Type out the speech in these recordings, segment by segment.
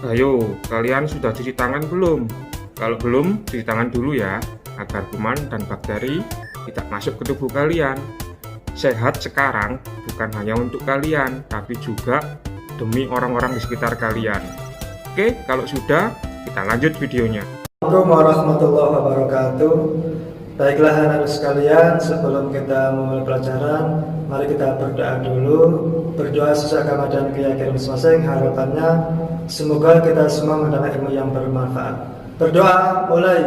Ayo, kalian sudah cuci tangan belum? Kalau belum, cuci tangan dulu ya, agar kuman dan bakteri tidak masuk ke tubuh kalian. Sehat sekarang bukan hanya untuk kalian, tapi juga demi orang-orang di sekitar kalian. Oke, kalau sudah, kita lanjut videonya. Assalamualaikum warahmatullahi wabarakatuh. Baiklah anak-anak sekalian, sebelum kita memulai pelajaran, mari kita berdoa dulu. Berdoa sesuai agama dan keyakinan masing-masing. Harapannya semoga kita semua mendapat ilmu yang bermanfaat. Berdoa mulai.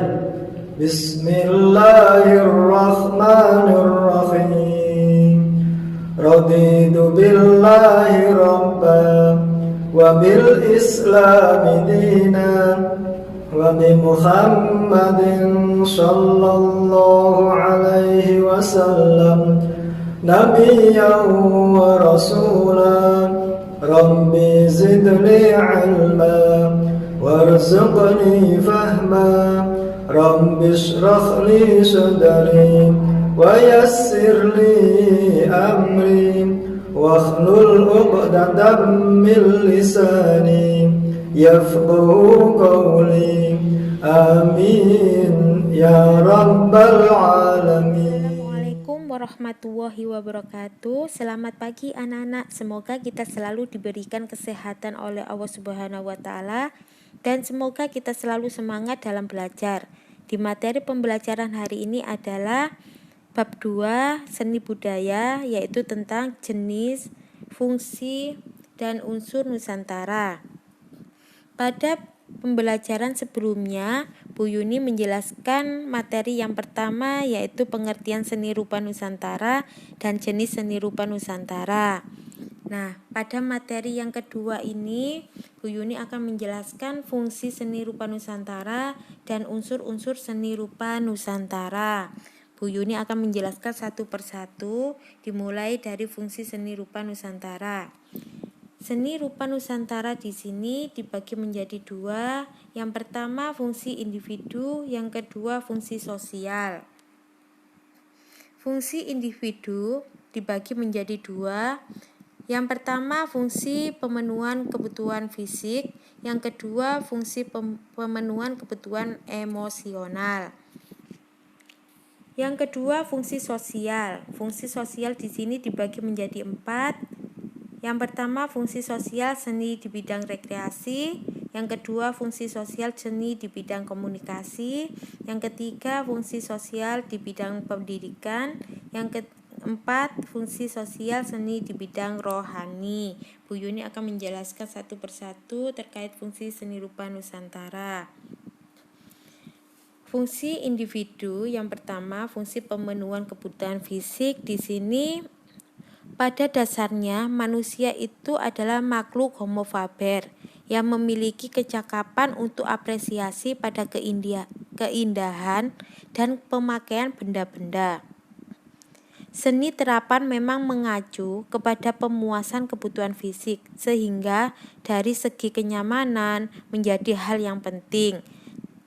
Bismillahirrahmanirrahim. Raditu billahi rabban wa bil islami dinan wa bi Muhammadin sallallahu alaihi wasallam nabiyyan wa rasulan. Rabbi zidni ilma warzuqni fahma. Rabbi shrah li sadri wa yassir li amri wakhlul 'uqdatam min lisani yafqahu qawli. Amin ya rabbal alamin. Assalamualaikum warahmatullahi wabarakatuh. Selamat pagi anak-anak. Semoga kita selalu diberikan kesehatan oleh Allah Subhanahu wa taala dan semoga kita selalu semangat dalam belajar. Di materi pembelajaran hari ini adalah bab 2 seni budaya, yaitu tentang jenis, fungsi, dan unsur Nusantara. Pada pembelajaran sebelumnya, Bu Yuni menjelaskan materi yang pertama, yaitu pengertian seni rupa Nusantara dan jenis seni rupa Nusantara. Nah, pada materi yang kedua ini, Bu Yuni akan menjelaskan fungsi seni rupa Nusantara dan unsur-unsur seni rupa Nusantara. Bu Yuni akan menjelaskan satu persatu, dimulai dari fungsi seni rupa Nusantara. Seni rupa Nusantara di sini dibagi menjadi dua. Yang pertama fungsi individu, yang kedua fungsi sosial. Fungsi individu dibagi menjadi dua. Yang pertama fungsi pemenuhan kebutuhan fisik, yang kedua fungsi pemenuhan kebutuhan emosional. Yang kedua fungsi sosial. Fungsi sosial di sini dibagi menjadi 4. Yang pertama fungsi sosial seni di bidang rekreasi, yang kedua fungsi sosial seni di bidang komunikasi, yang ketiga fungsi sosial di bidang pendidikan, yang keempat fungsi sosial seni di bidang rohani. Bu Yuni akan menjelaskan satu persatu terkait fungsi seni rupa Nusantara. Fungsi individu yang pertama fungsi pemenuhan kebutuhan fisik. Di sini pada dasarnya manusia itu adalah makhluk homo faber yang memiliki kecakapan untuk apresiasi pada keindahan dan pemakaian benda-benda. Seni terapan memang mengacu kepada pemuasan kebutuhan fisik, sehingga dari segi kenyamanan menjadi hal yang penting.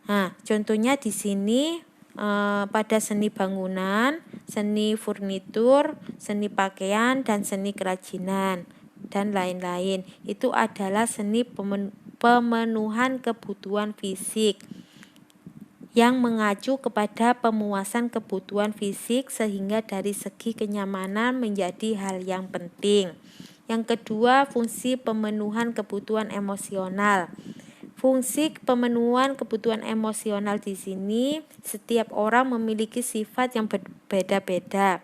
Nah, contohnya di sini pada seni bangunan, seni furnitur, seni pakaian, dan seni kerajinan, dan lain-lain. Itu adalah seni pemenuhan kebutuhan fisik yang mengacu kepada pemuasan kebutuhan fisik sehingga dari segi kenyamanan menjadi hal yang penting. Yang kedua, fungsi pemenuhan kebutuhan emosional. Fungsi pemenuhan kebutuhan emosional di sini, setiap orang memiliki sifat yang berbeda-beda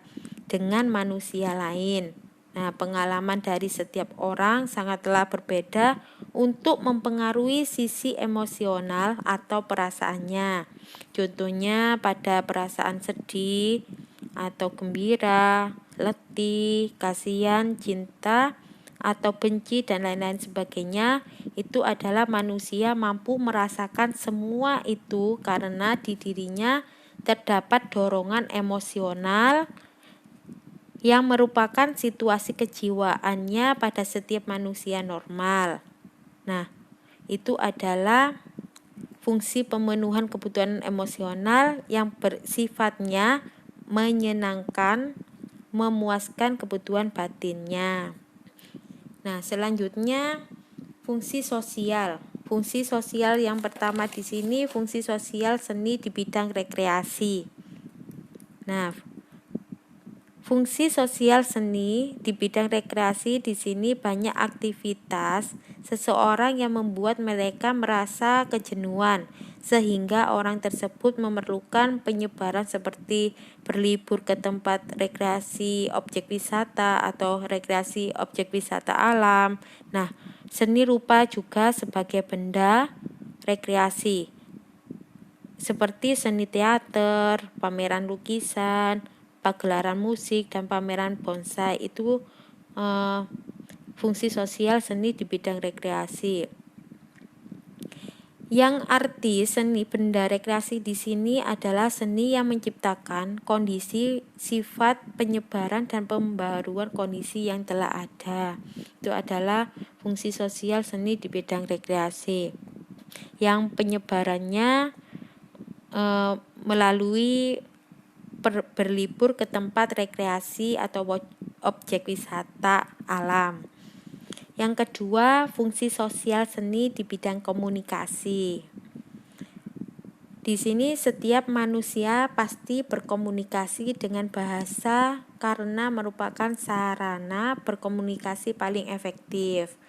dengan manusia lain. Nah, pengalaman dari setiap orang sangatlah berbeda untuk mempengaruhi sisi emosional atau perasaannya. Contohnya pada perasaan sedih atau gembira, letih, kasihan, cinta, atau benci dan lain-lain sebagainya, itu adalah manusia mampu merasakan semua itu karena di dirinya terdapat dorongan emosional yang merupakan situasi kejiwaannya pada setiap manusia normal. Nah, itu adalah fungsi pemenuhan kebutuhan emosional yang bersifatnya menyenangkan, memuaskan kebutuhan batinnya. Nah, selanjutnya fungsi sosial. fungsi sosial yang pertama di sini fungsi sosial seni di bidang rekreasi. Nah, fungsi sosial seni di bidang rekreasi di sini banyak aktivitas seseorang yang membuat mereka merasa kejenuhan, sehingga orang tersebut memerlukan penyebaran seperti berlibur ke tempat rekreasi objek wisata atau rekreasi objek wisata alam. Nah, seni rupa juga sebagai benda rekreasi, seperti seni teater, pameran lukisan, pagelaran musik, dan pameran bonsai. Itu fungsi sosial seni di bidang rekreasi. Yang arti seni benda rekreasi di sini adalah seni yang menciptakan kondisi, sifat, penyebaran, dan pembaruan kondisi yang telah ada. Itu adalah fungsi sosial seni di bidang rekreasi. Yang penyebarannya melalui berlibur ke tempat rekreasi atau objek wisata alam. Yang kedua, fungsi sosial seni di bidang komunikasi. Di sini setiap manusia pasti berkomunikasi dengan bahasa karena merupakan sarana berkomunikasi paling efektif.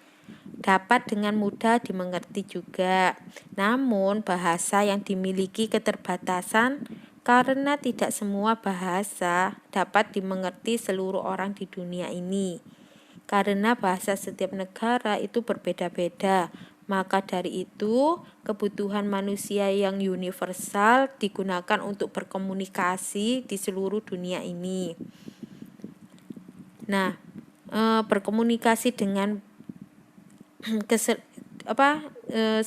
Dapat dengan mudah dimengerti juga. Namun, bahasa yang dimiliki keterbatasan karena tidak semua bahasa dapat dimengerti seluruh orang di dunia ini. Karena bahasa setiap negara itu berbeda-beda, maka dari itu kebutuhan manusia yang universal digunakan untuk berkomunikasi di seluruh dunia ini. Nah, berkomunikasi dengan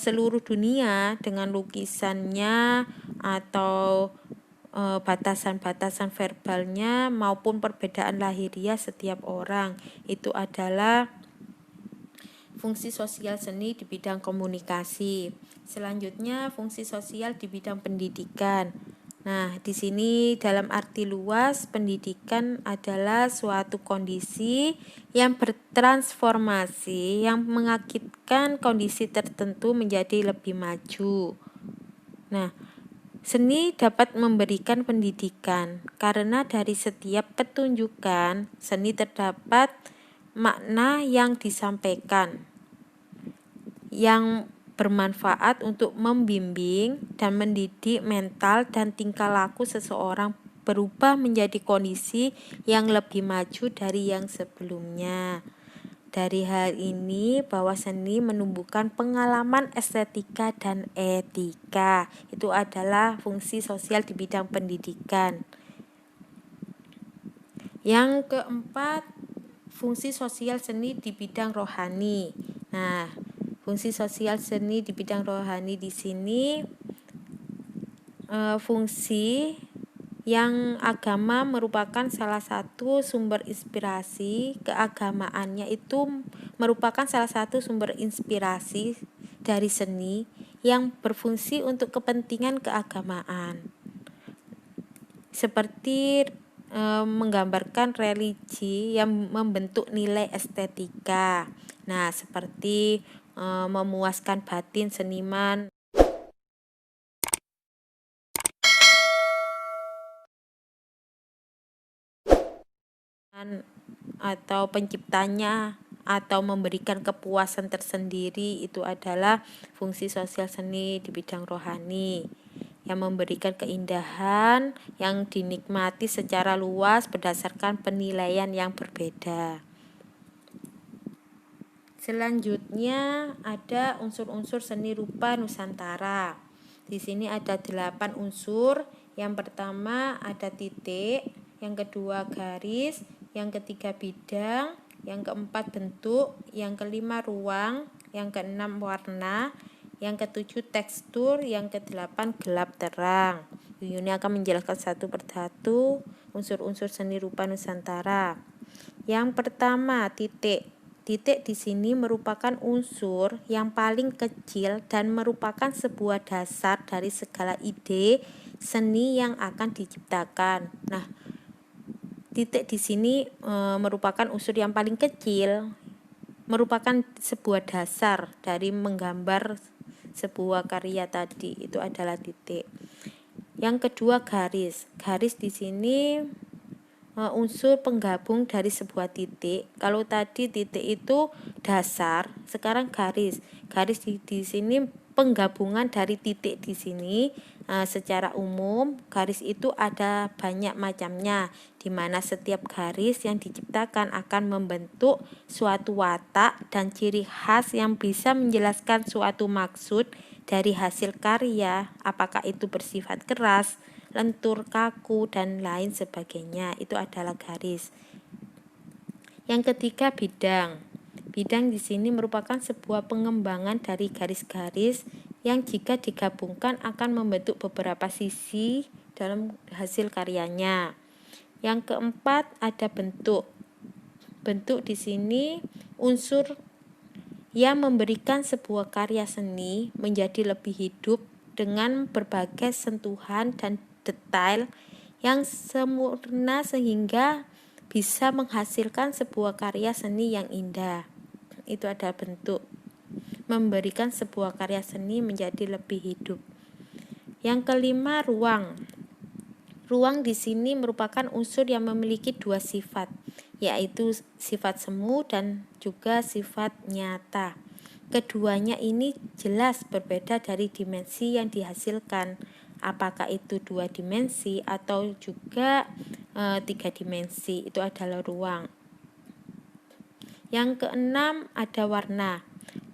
seluruh dunia dengan lukisannya atau batasan-batasan verbalnya maupun perbedaan lahiriah setiap orang, itu adalah fungsi sosial seni di bidang komunikasi. Selanjutnya, fungsi sosial di bidang pendidikan. Nah, di sini dalam arti luas, pendidikan adalah suatu kondisi yang bertransformasi yang mengakibatkan kondisi tertentu menjadi lebih maju. Nah, seni dapat memberikan pendidikan karena dari setiap pertunjukan seni terdapat makna yang disampaikan yang bermanfaat untuk membimbing dan mendidik mental dan tingkah laku seseorang berubah menjadi kondisi yang lebih maju dari yang sebelumnya. Dari hal ini bahwa seni menumbuhkan pengalaman estetika dan etika. Itu adalah fungsi sosial di bidang pendidikan. Yang keempat, fungsi sosial seni di bidang rohani. Nah, fungsi sosial seni di bidang rohani di sini fungsi yang agama merupakan salah satu sumber inspirasi. Keagamaannya itu merupakan salah satu sumber inspirasi dari seni yang berfungsi untuk kepentingan keagamaan, seperti menggambarkan religi yang membentuk nilai estetika. Nah, seperti memuaskan batin seniman atau penciptanya atau memberikan kepuasan tersendiri. Itu adalah fungsi sosial seni di bidang rohani yang memberikan keindahan yang dinikmati secara luas berdasarkan penilaian yang berbeda. Selanjutnya ada unsur-unsur seni rupa Nusantara. Di sini ada 8 unsur. Yang pertama ada titik, yang kedua garis, yang ketiga bidang, yang keempat bentuk, yang kelima ruang, yang keenam warna, yang ketujuh tekstur, yang kedelapan gelap terang. Ini akan menjelaskan satu persatu unsur-unsur seni rupa Nusantara. Yang pertama titik. Titik di sini merupakan unsur yang paling kecil dan merupakan sebuah dasar dari segala ide seni yang akan diciptakan. Nah, titik di sini merupakan unsur yang paling kecil, merupakan sebuah dasar dari menggambar sebuah karya tadi, itu adalah titik. Yang kedua garis. Garis di sini unsur penggabung dari sebuah titik. Kalau tadi titik itu dasar, sekarang garis. Garis di sini penggabungan dari titik di sini. Secara umum garis itu ada banyak macamnya, di mana setiap garis yang diciptakan akan membentuk suatu watak dan ciri khas yang bisa menjelaskan suatu maksud dari hasil karya, apakah itu bersifat keras, lentur, kaku, dan lain sebagainya. Itu adalah garis. Yang ketiga bidang. Bidang di sini merupakan sebuah pengembangan dari garis-garis yang jika digabungkan akan membentuk beberapa sisi dalam hasil karyanya. Yang keempat ada bentuk. Bentuk di sini unsur yang memberikan sebuah karya seni menjadi lebih hidup dengan berbagai sentuhan dan detail yang sempurna sehingga bisa menghasilkan sebuah karya seni yang indah. Itu ada bentuk. Memberikan sebuah karya seni menjadi lebih hidup. Yang kelima, ruang. Ruang di sini merupakan unsur yang memiliki dua sifat, yaitu sifat semu dan juga sifat nyata. Keduanya ini jelas berbeda dari dimensi yang dihasilkan, apakah itu 2 dimensi atau juga 3 dimensi. Itu adalah ruang. Yang keenam ada warna.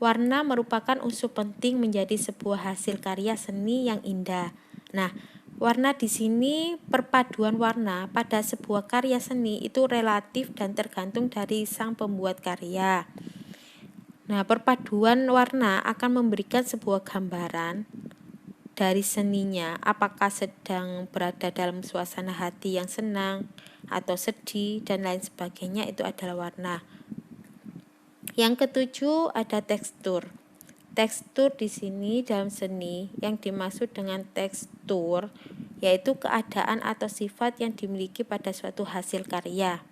Warna merupakan unsur penting menjadi sebuah hasil karya seni yang indah. Nah, warna di sini, perpaduan warna pada sebuah karya seni itu relatif dan tergantung dari sang pembuat karya. Nah, perpaduan warna akan memberikan sebuah gambaran dari seninya, apakah sedang berada dalam suasana hati yang senang atau sedih dan lain sebagainya. Itu adalah warna. Yang ketujuh ada tekstur. Tekstur di sini dalam seni yang dimaksud dengan tekstur yaitu keadaan atau sifat yang dimiliki pada suatu hasil karya.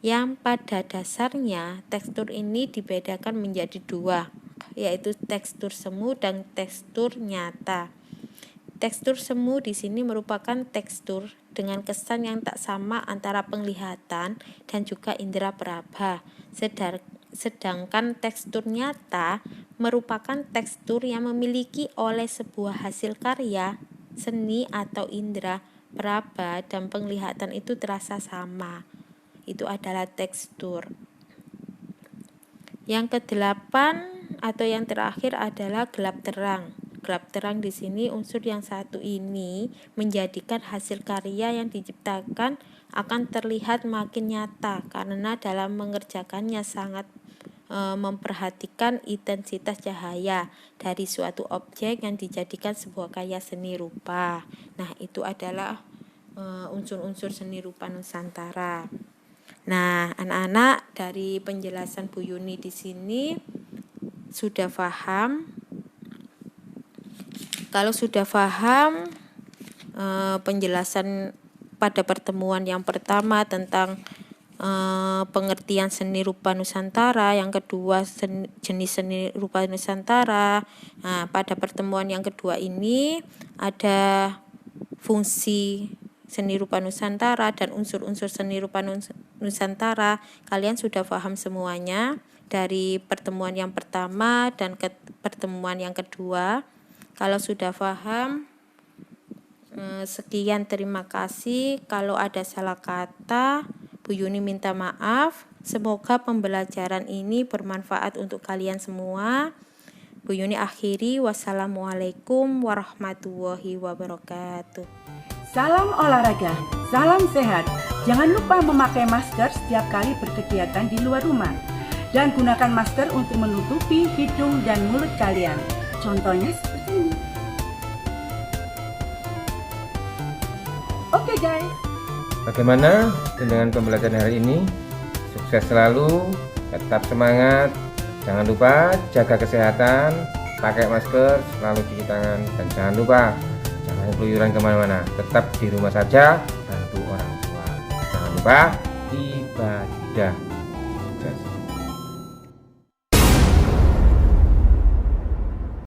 Yang pada dasarnya tekstur ini dibedakan menjadi 2, yaitu tekstur semu dan tekstur nyata. Tekstur semu di sini merupakan tekstur dengan kesan yang tak sama antara penglihatan dan juga indera peraba. Sedangkan tekstur nyata merupakan tekstur yang memiliki oleh sebuah hasil karya, seni atau indera peraba dan penglihatan itu terasa sama. Itu adalah tekstur. Yang kedelapan atau yang terakhir adalah gelap terang. Gelap terang di sini unsur yang satu ini menjadikan hasil karya yang diciptakan akan terlihat makin nyata karena dalam mengerjakannya sangat memperhatikan intensitas cahaya dari suatu objek yang dijadikan sebuah karya seni rupa. Nah, itu adalah unsur-unsur seni rupa Nusantara. Nah, anak-anak, dari penjelasan Bu Yuni di sini sudah paham? Kalau sudah paham penjelasan pada pertemuan yang pertama tentang pengertian seni rupa Nusantara, yang kedua jenis seni rupa Nusantara. Nah, pada pertemuan yang kedua ini ada fungsi seni rupa Nusantara dan unsur-unsur seni rupa Nusantara. Kalian sudah paham semuanya dari pertemuan yang pertama dan pertemuan yang kedua. Kalau sudah paham, sekian, terima kasih. Kalau ada salah kata, Bu Yuni minta maaf. Semoga pembelajaran ini bermanfaat untuk kalian semua. Bu Yuni akhiri. Wassalamualaikum warahmatullahi wabarakatuh. Salam olahraga, salam sehat. Jangan lupa memakai masker setiap kali berkegiatan di luar rumah. Dan gunakan masker untuk menutupi hidung dan mulut kalian. Contohnya seperti ini. Oke guys. Bagaimana dengan pembelajaran hari ini? Sukses selalu, tetap semangat. Jangan lupa jaga kesehatan, pakai masker, selalu cuci tangan, dan jangan lupa jangan keluyuran kemana-mana. Tetap di rumah saja, bantu orang tua. Jangan lupa ibadah.